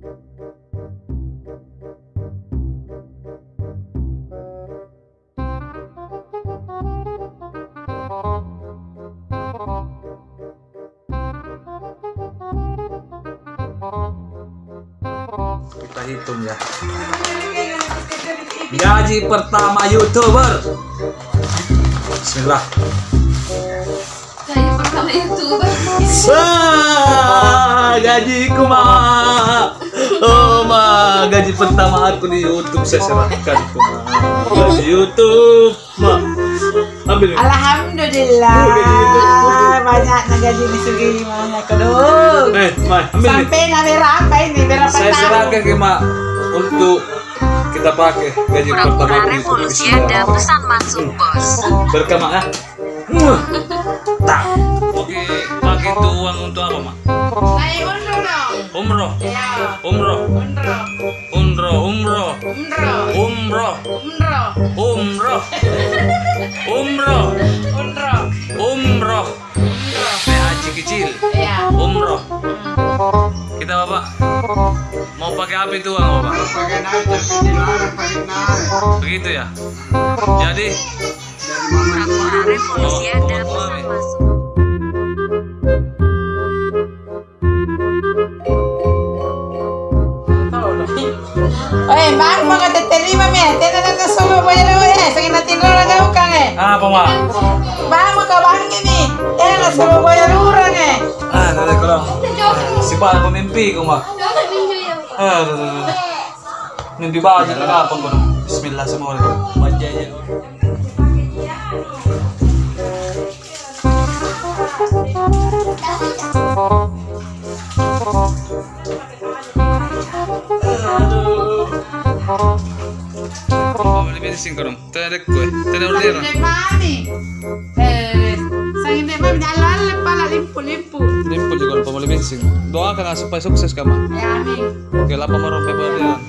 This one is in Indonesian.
Kita hitung ya. Gaji pertama YouTuber. Bismillah. Gaji pertama YouTuber. Gajiku mah. Oh mah, gaji pertama aku di YouTube saya serahkan tuh mah. Gaji YouTube mah. Ambil. Alhamdulillah. Banyak gaji disugi mana kedua. Ambil. Sampai nabi berapa ini? Berapa Saya tahun? serahkan ke mak untuk kita pakai gaji pertama Pura-pura aku di YouTube. revolusi ada pesan masuk bos. Berkah mak ya. Tak. Oke, pakai itu uang untuk apa mak? Naik umroh dong. Umroh. Ya. Umroh. Umroh. Umroh. Umroh. Umroh. Umroh. Umroh. Umroh. Umroh. Umroh. Haji kecil. Ya. Umroh. Kita bapak mau pakai apa itu uang bapak? Pakai naik tapi dilarang pakai naik. Begitu ya. Jadi Dari mama Pura-pura revolusi ada pesan masuk. Oye, bang, mga terima me. Tena na solo boy na eh. Sige natin lo na gawkan eh. apa mak? Bang, makabang ini. Tena na solo boy na urang eh. Nanti kalau si pak pemimpi kau mak. Mimpi banyak lah apa kau? Bismillah semua. Wajahnya. Boleh bensin kau dong. Tidak kue. Tidak order. Hindi mami. Sa hindi mami, alala pala limpo-limpo. Limpul juga lupa boleh bensin. Doakan supaya sukses kamu. Yami. Oke, lapar mau rompet berlian.